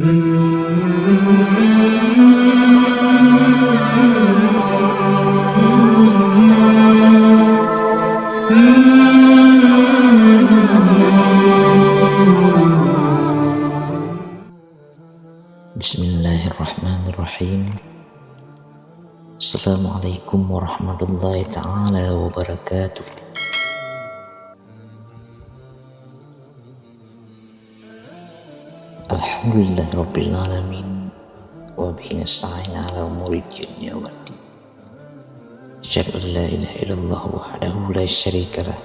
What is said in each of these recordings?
Bismillahirrahmanirrahim. Assalamualaikum warahmatullahi ta'ala wabarakatuh. Alhamdulillahirabbil alamin wa bihi nasta'in ala umuri dunya waddin. Asyhadu an la ilaha illallah wahdahu la syarikalah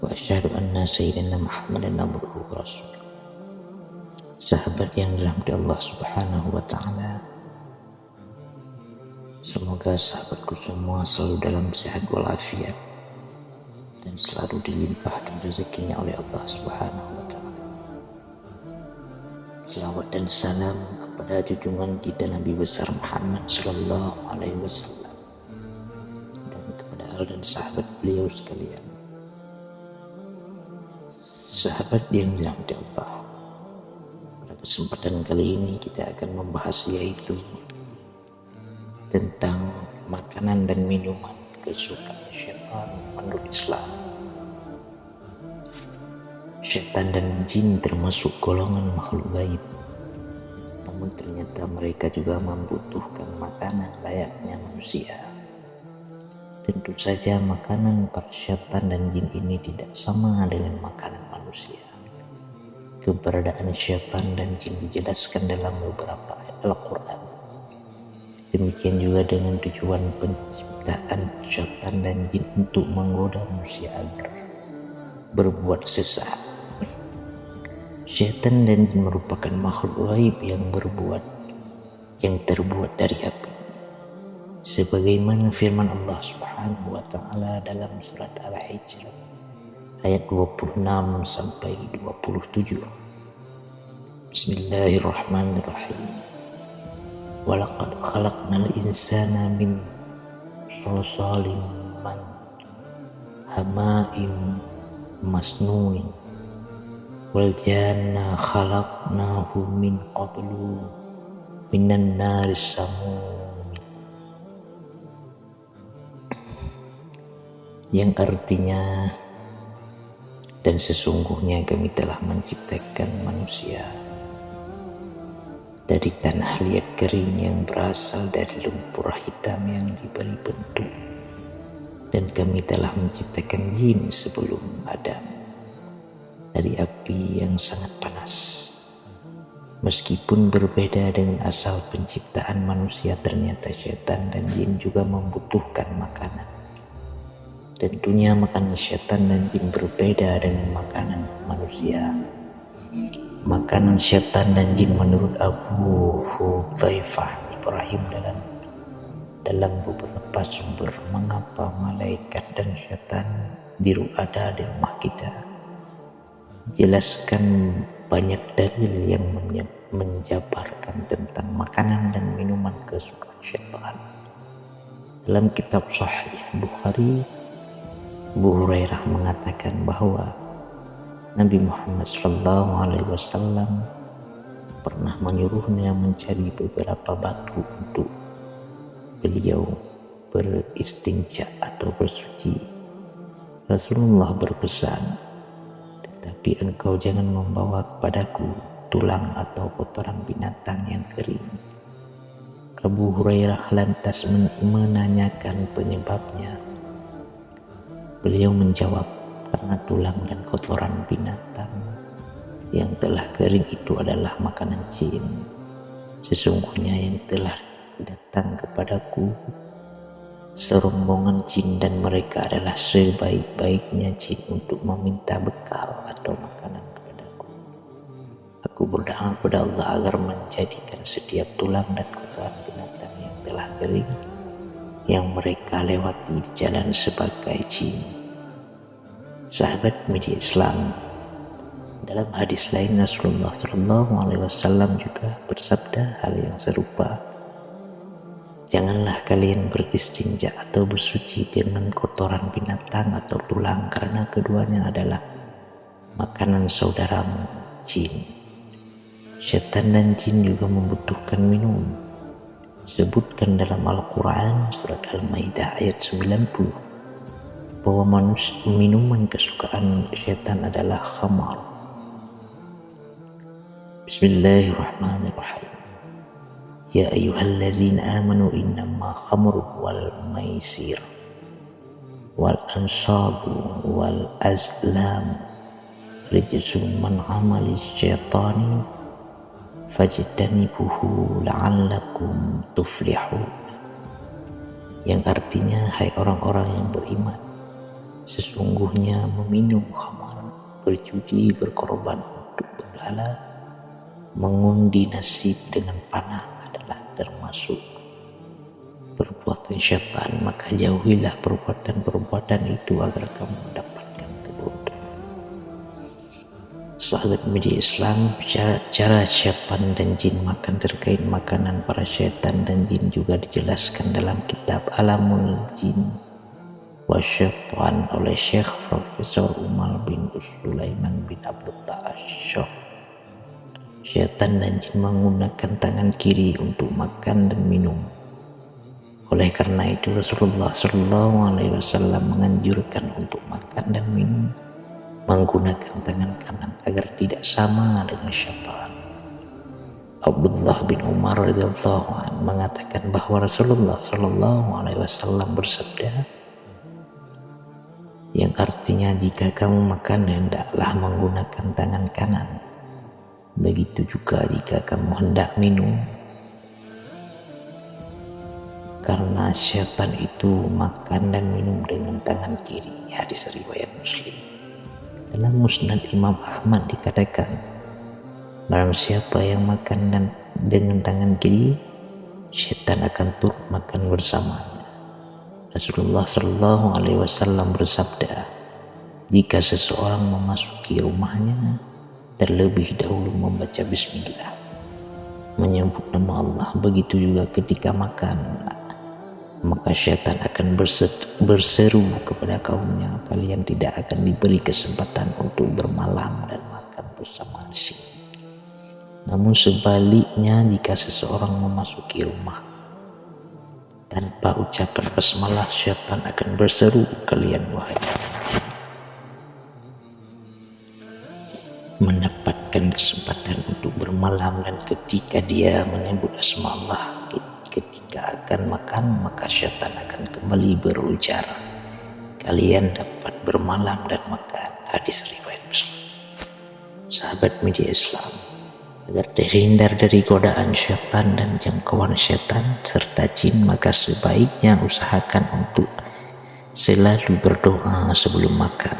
wa asyhadu anna sayyidina Muhammadan abduhu wa rasuluh. Sahabat yang dirahmati Allah Subhanahu wa taala, semoga sahabatku semua selalu dalam sehat walafiat dan selalu dilimpahkan rezekinya oleh Allah Subhanahu wa taala. Selawat dan salam kepada junjungan kita Nabi besar Muhammad sallallahu alaihi wasallam dan kepada ahli dan sahabat beliau sekalian. Sahabat yang dirahmati Allah, pada kesempatan kali ini kita akan membahas yaitu tentang makanan dan minuman kesukaan syaitan menurut Islam. Syaitan dan jin termasuk golongan makhluk gaib, namun ternyata mereka juga membutuhkan makanan layaknya manusia. Tentu saja makanan para syaitan dan jin ini tidak sama dengan makanan manusia. Keberadaan syaitan dan jin dijelaskan dalam beberapa ayat Al-Quran. Demikian juga dengan tujuan penciptaan syaitan dan jin untuk menggoda manusia agar berbuat sesat. Syaitan dan jin merupakan makhluk gaib yang terbuat dari api. Sebagaimana firman Allah Subhanahu wa taala dalam surat Al-Hijr ayat 26 sampai 27. Bismillahirrahmanirrahim. Walaqad khalaqnal insana min shalsalin min hama'in masnunin wal janna khalaqnahu min qablu minan naris samum, yang artinya, dan sesungguhnya kami telah menciptakan manusia dari tanah liat kering yang berasal dari lumpur hitam yang diberi bentuk, dan kami telah menciptakan jin sebelum Adam dari api yang sangat panas. Meskipun berbeda dengan asal penciptaan manusia, ternyata syaitan dan jin juga membutuhkan makanan. Tentunya makanan syaitan dan jin berbeda dengan makanan manusia. Makanan syaitan dan jin menurut Abu Hudzaifah Ibrahim dalam beberapa sumber, mengapa malaikat dan syaitan ada di rumah kita. Jelaskan banyak dalil yang menjabarkan tentang makanan dan minuman kesukaan syaitan. Dalam kitab Sahih Bukhari, Abu Hurairah mengatakan bahwa Nabi Muhammad SAW pernah menyuruhnya mencari beberapa batu untuk beliau beristinja atau bersuci. Rasulullah berpesan, "Tetapi engkau jangan membawa kepadaku tulang atau kotoran binatang yang kering." Abu Hurairah lantas menanyakan penyebabnya. Beliau menjawab, "Karena tulang dan kotoran binatang yang telah kering itu adalah makanan jin. Sesungguhnya yang telah datang kepadaku serombongan jin, dan mereka adalah sebaik-baiknya jin untuk meminta bekal atau makanan kepadaku. Aku berdoa kepada Allah agar menjadikan setiap tulang dan kotoran binatang yang telah kering yang mereka lewati di jalan sebagai jin." Sahabat media Islam, dalam hadis lain Rasulullah SAW juga bersabda hal yang serupa. "Janganlah kalian beristinja atau bersuci dengan kotoran binatang atau tulang, karena keduanya adalah makanan saudaramu jin. Syaitan dan jin juga membutuhkan minum. Sebutkan dalam Al-Quran surat Al-Maidah ayat 90 bahwa minuman kesukaan syaitan adalah khamar. Bismillahirrahmanirrahim. Ya ayyuhallazina amanu innama khamru wal maisir wal ansabu wal azlam rijsun min amali syaitani fajtanibuhu la'allakum tuflihun. Yang artinya, hai orang-orang yang beriman, sesungguhnya meminum khamar, berjudi, berkorban untuk berhala, mengundi nasib dengan panah adalah termasuk perbuatan syaitan. Maka jauhilah perbuatan-perbuatan itu agar kamu mendapatkan keberuntungan. Sahabat media Islam, cara syaitan dan jin makan terkait makanan para syaitan dan jin juga dijelaskan dalam kitab Alamul Jin wa Syaitan oleh Syekh Profesor Umar bin Sulaiman bin Abdullah Asyok. Syaitan dan jin menggunakan tangan kiri untuk makan dan minum. Oleh karena itu Rasulullah SAW menganjurkan untuk makan dan minum menggunakan tangan kanan agar tidak sama dengan syaitan. Abdullah bin Umar radhiyallahu anhu mengatakan bahwa Rasulullah SAW bersabda, yang artinya jika kamu makan hendaklah menggunakan tangan kanan. Begitu juga jika kamu hendak minum, karena syaitan itu makan dan minum dengan tangan kiri. Hadis riwayat Muslim. Dalam Musnad Imam Ahmad dikatakan, barang siapa yang makan dengan tangan kiri, syaitan akan turut makan bersamanya. Rasulullah SAW bersabda, jika seseorang memasuki rumahnya, terlebih dahulu membaca bismillah, menyebut nama Allah, begitu juga ketika makan, maka syaitan akan berseru kepada kaumnya, kalian tidak akan diberi kesempatan untuk bermalam dan makan bersama di sini. Namun sebaliknya, jika seseorang memasuki rumah tanpa ucapan basmalah, syaitan akan berseru, kalian wahai mendapatkan kesempatan untuk bermalam, dan ketika dia menyebut asma Allah ketika akan makan, maka syaitan akan kembali berujar, kalian dapat bermalam dan makan. Hadis riwayat Muslim. Sahabat media Islam, agar terhindar dari godaan syaitan dan jangkauan syaitan serta jin, maka sebaiknya usahakan untuk selalu berdoa sebelum makan.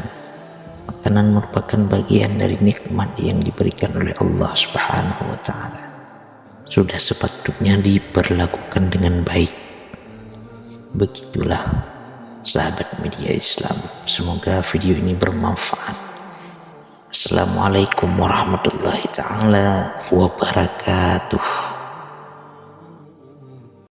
Makanan merupakan bagian dari nikmat yang diberikan oleh Allah Subhanahu wa Ta'ala. Sudah sepatutnya diperlakukan dengan baik. Begitulah sahabat media Islam, semoga video ini bermanfaat. Assalamualaikum warahmatullahi ta'ala wabarakatuh.